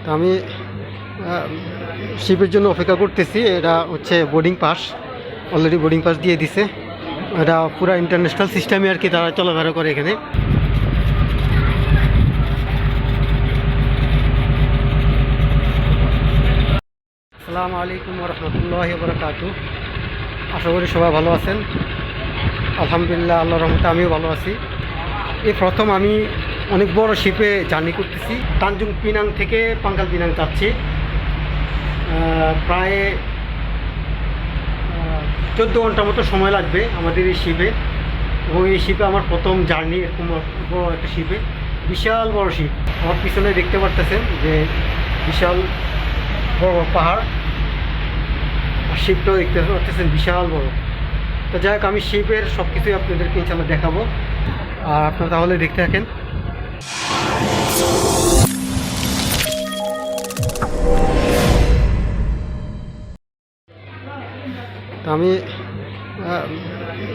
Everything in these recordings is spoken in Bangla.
তো আমি শিপের জন্য অপেক্ষা করতেছি। এটা হচ্ছে boarding pass, already boarding pass দিয়ে দিছে। এটা পুরো ইন্টারন্যাশনাল সিস্টেমে আর কি তারা চলাফেরা করে এখানে। আসসালামু আলাইকুম রহমতুল্লাহি ওয়া বারাকাতুহু। আশা করি সবাই ভালো আছেন। আলহামদুলিল্লাহ, আল্লাহর রহমতে আমিও ভালো আছি। এই প্রথম আমি অনেক বড় শিপে জার্নি করতেছি। তানজুং পিনাং থেকে পাঙ্গাল পিনাং যাচ্ছি। প্রায় 14 ঘন্টার মতো সময় লাগবে আমাদের এই শিপে। এবং এই শিপে আমার প্রথম জার্নি এরকম বড় একটা শিপে, বিশাল বড় শিপ। আমার পিছনে দেখতে পারতেছেন যে বিশাল বড় পাহাড়, আর শিপটাও দেখতে পাচ্ছেন বিশাল বড়। তো যাই হোক, আমি শিপের সব কিছুই আপনাদেরকে ইনশাআল্লাহ দেখাবো, আর আপনারা তাহলে দেখতে থাকেন। তো আমি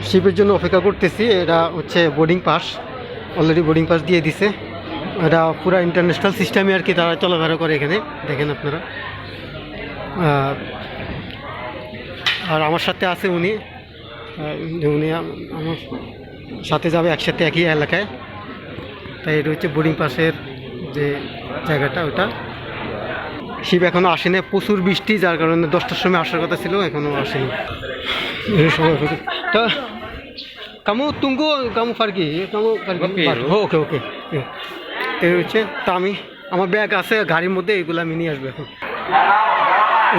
শিপের জন্য অপেক্ষা করতেছি। এটা হচ্ছে boarding pass, already boarding pass দিয়ে দিছে। এটা পুরো ইন্টারন্যাশনাল সিস্টেমে আর কি তারা চলাফেরা করে এখানে, দেখেন আপনারা। আর আমার সাথে আছে উনি আমার সাথে যাবে একসাথে একই এলাকায়। তাই এটা হচ্ছে বোর্ডিং পাসের যে জায়গাটা, ওটা। শিপ এখনও আসেনি, প্রচুর বৃষ্টি, যার কারণে 10টার সময় আসার কথা ছিল, এখনও আসেনি। তো কামু তুঙ্গু কামু ফার্কি ওকে ওকে এই হচ্ছে। তা আমি আমার ব্যাগ আছে গাড়ির মধ্যে, এগুলো আমি নিয়ে আসবো এখন।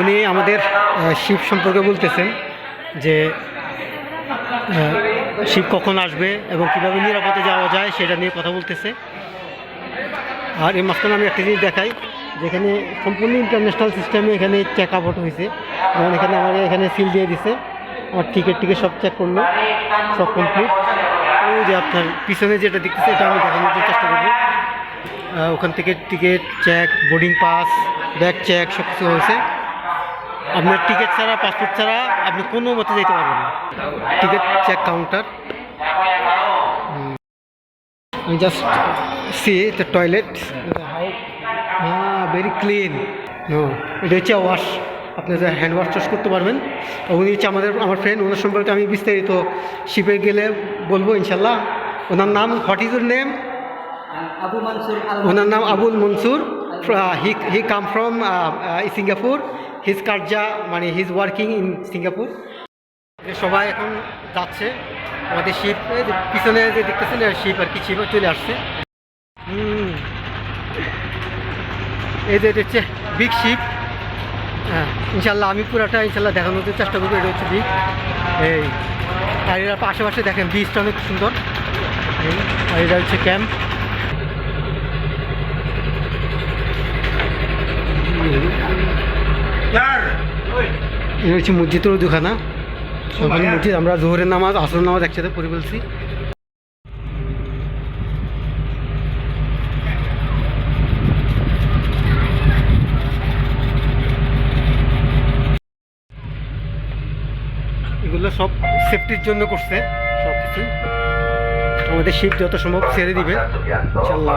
উনি আমাদের শিপ সম্পর্কে বলতেছেন যে শিপ কখন আসবে এবং কীভাবে নিরাপদে যাওয়া যায় সেটা নিয়ে কথা বলতেছে। আর এই মাঝখানে আমি একটা জিনিস দেখাই, যেখানে সম্পূর্ণ ইন্টারন্যাশনাল সিস্টেমে এখানে চেক আউট হয়েছে। যেমন এখানে আমার এখানে সিল দিয়ে দিছে, আমার টিকিট সব চেক করলো, সব কমপ্লিট। ওই যে আপনার পিছনে যেটা দেখতেছে এটা আমি দেখানোর চেষ্টা করবো। ওখান থেকে ticket check, boarding pass, bag check সব কিছু হয়েছে। আপনার টিকিট ছাড়া, পাসপোর্ট ছাড়া আপনি কোনো মতে যেতে পারবেন না। Ticket check counter. আমি just see the toilet, very clean. এটা হচ্ছে ওয়াশ, আপনি হ্যান্ড ওয়াশ করতে পারবেন। উনি হচ্ছে আমার ফ্রেন্ড, ওনার সম্পর্কে আমি বিস্তারিত শিপে গেলে বলবো ইনশাল্লাহ। ওনার নাম, what is your name? Abu Mansur. ওনার নাম আবুল মনসুর। হি কাম ফ্রম সিঙ্গাপুর। হিজ কার্জা মানে হিজ ওয়ার্কিং ইন সিঙ্গাপুর। সবাই এখন যাচ্ছে আমাদের শিপ, পিছনে যে দেখতেছেন শিপ আর কি, শিপ চলে আসছে। এই যে এটা হচ্ছে বিগ শিপ। হ্যাঁ, ইনশাল্লাহ আমি পুরাটা ইনশাল্লাহ দেখানোর চেষ্টা করবো। এটা হচ্ছে বিগ। এই আর এর আশেপাশে দেখেন বিচটা অনেক সুন্দর। আর এটা হচ্ছে ক্যাম্প। এটা হচ্ছে মসজিদের দুখানা, সকালে মসজিদ। আমরা জোহরের নামাজ, আসরের নামাজ একসাথে পড়ে ফেলছি। এগুলো সব সেফটির জন্য করছে, সব কিছু। আমাদের শিপ যত সম্ভব ছেড়ে দিবে ইনশাআল্লাহ।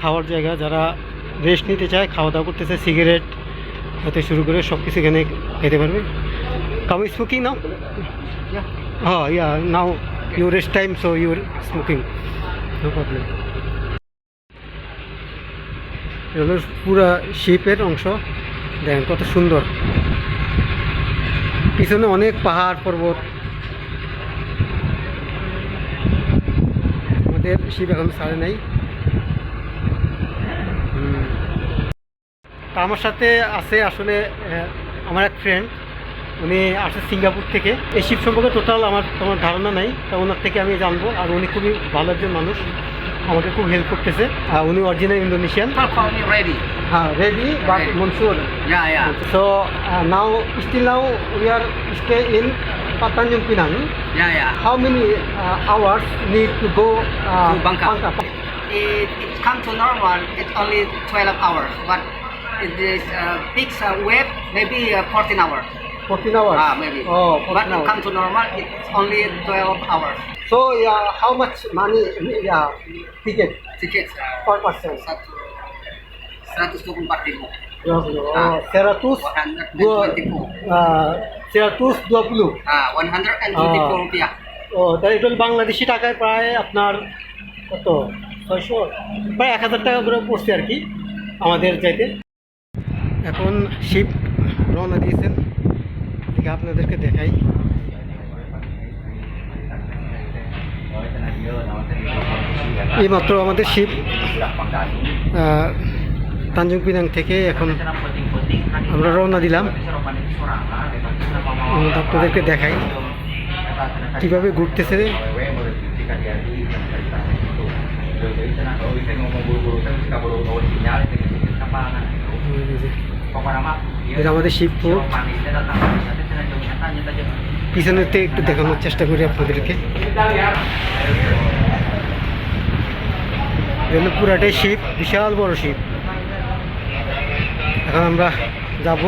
খাওয়ার জায়গা, যারা রেস্ট নিতে চায়, খাওয়া দাওয়া করতেছে, সিগারেট হতে শুরু করে সব কিছু এখানে খেতে পারবে। Come smoking now? হ্যাঁ, yeah now your rest time, so your smoking, no problem. এগুলো পুরা শিপের অংশ, দেখেন কত সুন্দর। পিছনে অনেক পাহাড় পর্বত। আমাদের শিপ এখন ছাড়ে নাই। তা আমার সাথে আছে আসলে আমার এক ফ্রেন্ড, উনি আসে সিঙ্গাপুর থেকে। এই শিপ সম্পর্কে টোটাল আমার ধারণা নাই, তা ওনার থেকে আমি জানবো। আর উনি খুবই ভালো একজন মানুষ, আমাকে খুব হেল্প করতেছে। উনি অরিজিনাল ইন্দোনেশিয়ান। হ্যাঁ, ready but Mansur. So now still now we are stay in Tanjung Pinang. How many hours need to go to Bangkok? It come to normal, it's only 12 hours, but it is peak wave maybe 14 hours. 14 hours? Maybe. Oh, 14 but hours. it come to normal, it's only 12 hours. So how much money ticket Tiket per person? 124.000. 120 124 rupiah. ও তাই এটা হলো বাংলাদেশি টাকায় প্রায় আপনার কত 600 প্রায় 1000 টাকা করে পড়ছে আর কি আমাদের চাইতে। এখন শিপ রওনা দিয়েছেন, দেখে আপনাদেরকে দেখাই। এইমাত্র আমাদের শিপ তানজুং পিনাং থেকে এখন আমরা রওনা দিলাম। আপনাদেরকে দেখাই কিভাবে ঘুরতেছে। এটা আমাদের শিবপুর, পিছনের থেকে একটু দেখানোর চেষ্টা করি আপনাদেরকে। এগুলো পুরাটাই শিপ, বিশাল বড় শিপ। এখন আমরা যাব।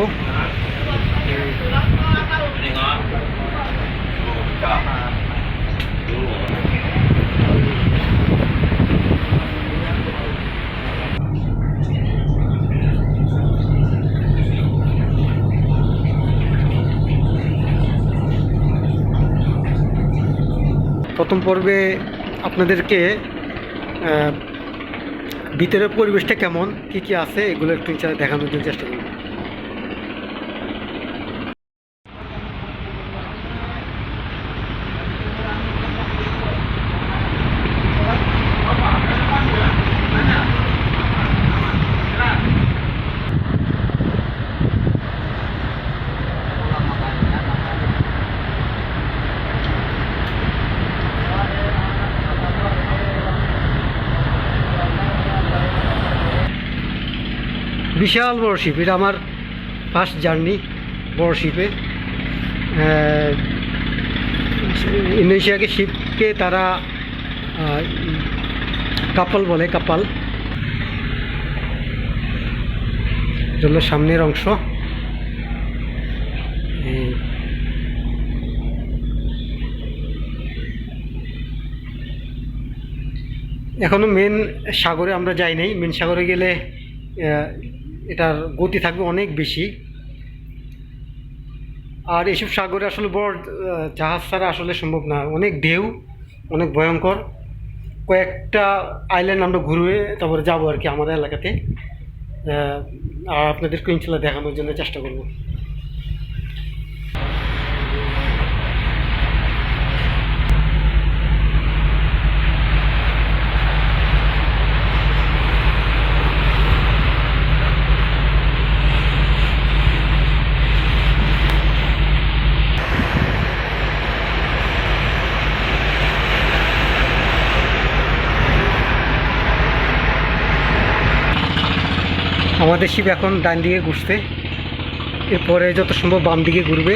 প্রথম পর্বে আপনাদেরকে ভিতরের পরিবেশটা কেমন, কি কি আছে এগুলো একটু দেখানোর জন্য চেষ্টা করব। বিশাল বড় শিপ, এটা আমার ফার্স্ট জার্নি বড় শিপে। ইন্দোনেশিয়াকে শিপকে তারা কাপাল বলে, কাপাল। জন্য সামনের অংশ এখনো মেন সাগরে আমরা যাই নাই। মেন সাগরে গেলে এটার গতি থাকবে অনেক বেশি। আর এইসব সাগরে আসলে বড় জাহাজ ছাড়া আসলে সম্ভব না, অনেক ঢেউ, অনেক ভয়ঙ্কর। কয়েকটা আইল্যান্ড আমরা ঘুরে তারপরে যাবো আর কি আমাদের এলাকাতে। আর আপনাদেরকে ইনশাল্লাহ দেখানোর জন্য চেষ্টা করব। আমাদের শিপ এখন ডান দিকে ঘুরছে, এরপরে যত সম্ভব বাম দিকে ঘুরবে।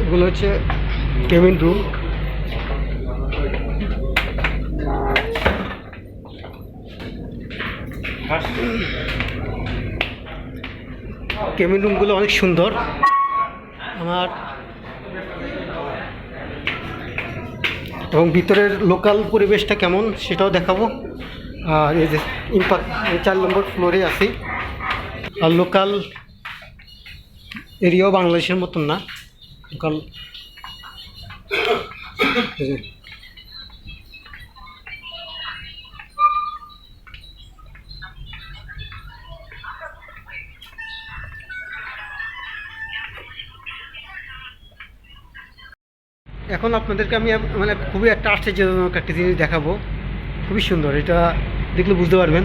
এগুলো হচ্ছে কেবিন রুম। কেবিন রুমগুলো অনেক সুন্দর। আমার এবং ভিতরের লোকাল পরিবেশটা কেমন সেটাও দেখাবো। আর এই যে ইম্প্যাক্ট 4 নম্বর ফ্লোরে আছি। আর লোকাল এরিয়াও বাংলাদেশের মতন না, লোকাল এখন আপনাদেরকে আমি মানে খুবই একটা আশ্চর্যজনক একটা জিনিস দেখাবো, খুবই সুন্দর। এটা দেখলে বুঝতে পারবেন।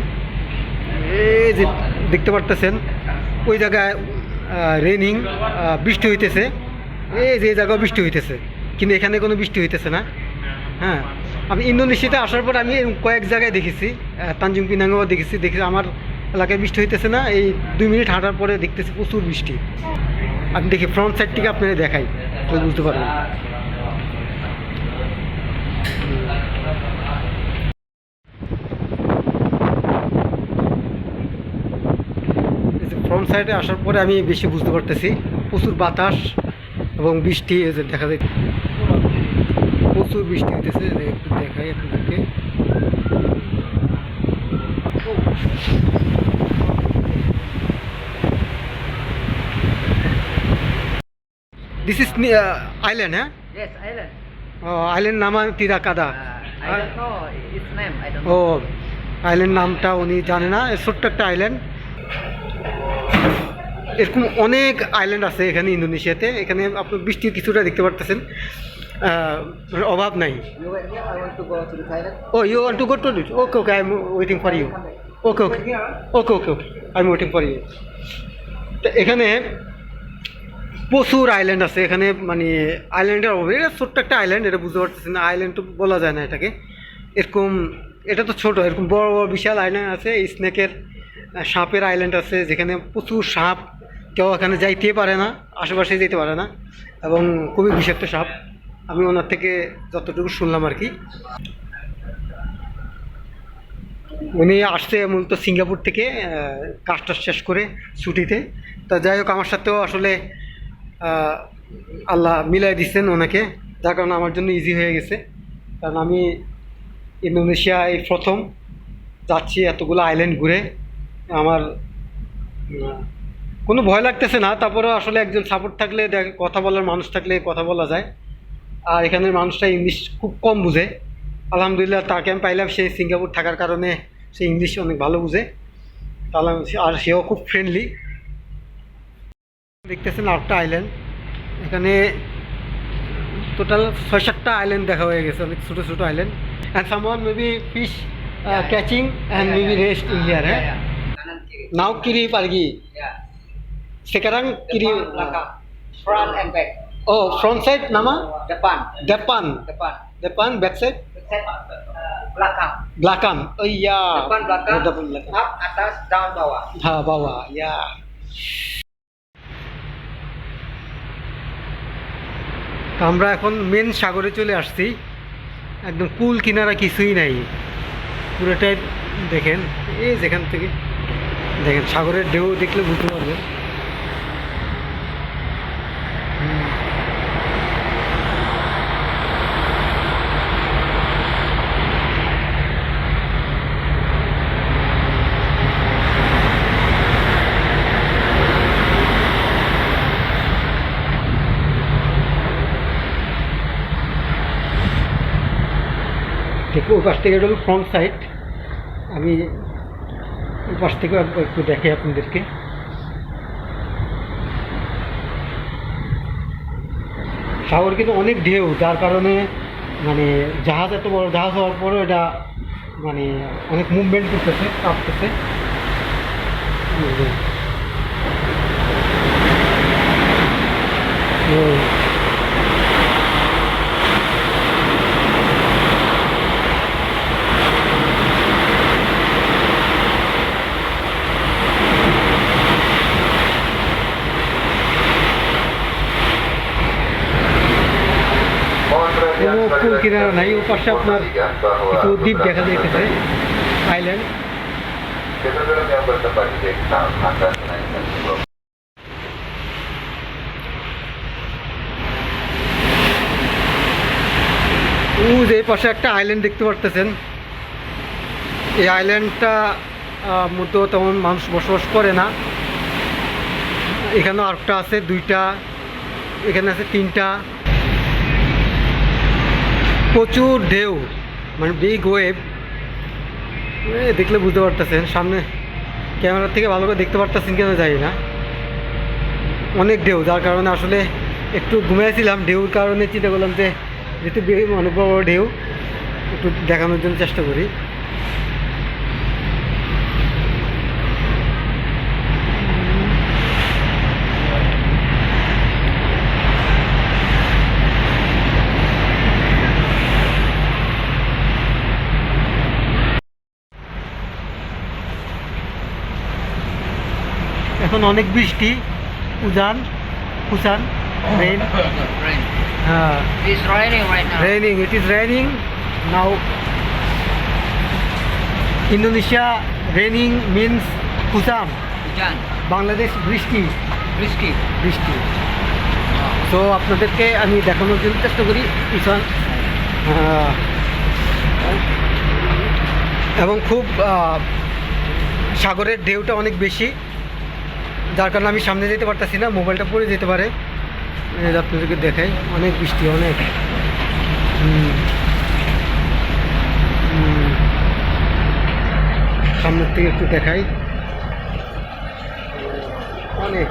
এই যে দেখতে পারতেছেন ওই জায়গায় রেনিং, বৃষ্টি হইতেছে। এই যে জায়গায় বৃষ্টি হইতেছে, কিন্তু এখানে কোনো বৃষ্টি হইতেছে না। হ্যাঁ, আমি ইন্দোনেশিয়াতে আসার পর আমি কয়েক জায়গায় দেখেছি, তানজুং পিনাংও দেখেছি আমার এলাকায় বৃষ্টি হইতেছে না। এই 2 মিনিট হাঁটার পরে দেখতেছি প্রচুর বৃষ্টি। আমি দেখি ফ্রন্ট সাইড থেকে আপনাদের দেখাই, বুঝতে পারবেন। ফ্রন্ট সাইডে আসার পরে আমি বেশি বুঝতে পারতেছি প্রচুর বাতাস এবং বৃষ্টি এই যে দেখা যায় প্রচুর বৃষ্টি হইতেছে একটু দেখাই আপনাদেরকে দিস ইজ আইল্যান্ড হ্যাঁ Yes, island. আইল্যান্ড নামা তিরাকাদা I don't know its name. I don't O know. Island নামটা উনি জানে না ছোট্ট একটা আইল্যান্ড এরকম অনেক আইল্যান্ড আছে এখানে ইন্দোনেশিয়াতে এখানে আপনি বৃষ্টির কিছুটা দেখতে পারতেছেন মানে অভাব নাই You went here. I want to go to the Thailand. Oh you want to go to it okay okay I am waiting for you okay okay okay okay okay I am waiting for you তো এখানে প্রচুর আইল্যান্ড আছে এখানে মানে আইল্যান্ডের অভাব এটা ছোট্ট একটা আইল্যান্ড এটা বুঝতে পারতেছেন না আইল্যান্ড তো বলা যায় না এটাকে এরকম এটা তো ছোট এরকম বড় বড় বিশাল আইল্যান্ড আছে স্নেকের সাপের আইল্যান্ড আছে যেখানে প্রচুর সাপ কেউ এখানে যাইতে পারে না আশেপাশে যেতে পারে না এবং খুবই বিষাক্ত সাপ আমি ওনার থেকে যতটুকু শুনলাম আর কি উনি আসছে মূলত সিঙ্গাপুর থেকে কাজটা শেষ করে ছুটিতে তা যাই হোক আমার সাথেও আসলে আল্লাহ মিলাই দিচ্ছেন ওনাকে যার কারণে আমার জন্য ইজি হয়ে গেছে কারণ আমি ইন্দোনেশিয়ায় প্রথম যাচ্ছি এতগুলো আইল্যান্ড ঘুরে আমার কোনো ভয় লাগতেছে না তারপরেও আসলে একজন সাপোর্ট থাকলে কথা বলার মানুষ থাকলে কথা বলা যায় আর এখানের মানুষটা ইংলিশ খুব কম বুঝে আলহামদুলিল্লাহ তাকে আমি পাইলাম সে সিঙ্গাপুর থাকার কারণে সে ইংলিশ অনেক ভালো বুঝে তাহলে আর সেও খুব ফ্রেন্ডলি দেখতেছেন আরেকটা আইল্যান্ড এখানে টোটাল 6-7টা আইল্যান্ড দেখা হয়ে গেছে অনেক ছোটো ছোটো island and someone maybe fish catching and maybe rest in here হ্যাঁ Kanan kiri. নাও কিরি পারগি Yeah. sekarang kiri Depan, belakang. Front and back. oh front side nama Depan. depan Depan. depan back side Back side, belakang. belakang oh iya Depan belakang. Oh, depan belakang Up atas down bawah. ha bawah ya আমরা এখন মেন সাগরে চলে আসছি একদম কুল কিনারা কিছুই নাই পুরোটাই দেখেন এই যেখান থেকে দেখেন সাগরের ঢেউ দেখলে বুঝতে পারবেন দেখো ওই পাশ থেকে এটা হলো ফ্রন্ট সাইড আমি ওই পাশ থেকে একটু দেখাই আপনাদেরকে সাগর কিন্তু অনেক ঢেউ যার কারণে মানে জাহাজ এত বড় জাহাজ হওয়ার পরেও এটা মানে অনেক মুভমেন্ট করতেছে কাঁপতেছে কোনো কুল কিনারা নাই ও পাশে আপনার কিছু দ্বীপ দেখা যাইতেছে island Ketentuan yang bertempat di desa akan menaikkan sebelum যে পাশে একটা আইল্যান্ড দেখতে পারতেছেন এই আইল্যান্ডটা মধ্যে তেমন মানুষ বসবাস করে না এখানেও আরেকটা আছে দুইটা এখানে আছে তিনটা প্রচুর ঢেউ মানে বিগ ওয়েভ দেখলে বুঝতে পারতেছেন সামনে ক্যামেরার থেকে ভালো করে দেখতে পারতেছেন কেন জানি না অনেক ঢেউ যার কারণে আসলে একটু ঘুমিয়েছিলাম ঢেউর কারণে চিন্তা করলাম যে যেহেতু অনেক বড় বড় ঢেউ একটু দেখানোর জন্য চেষ্টা করি এখন অনেক বৃষ্টি উজান কুচান রেইন Rain. হ্যাঁ It's raining right now. raining it is raining now Indonesia raining means hujan Hujan. Bangladesh বৃষ্টি বৃষ্টি। বৃষ্টি তো আপনাদেরকে আমি দেখানোর জন্য চেষ্টা করি পিছন এবং খুব সাগরের ঢেউটা অনেক বেশি, যার কারণে আমি সামনে যেতে পারতেছি না, মোবাইলটা পড়ে যেতে পারে। এই যে আপনাদেরকে দেখাই, অনেক বৃষ্টি, অনেক সামনের থেকে একটু দেখাই, অনেক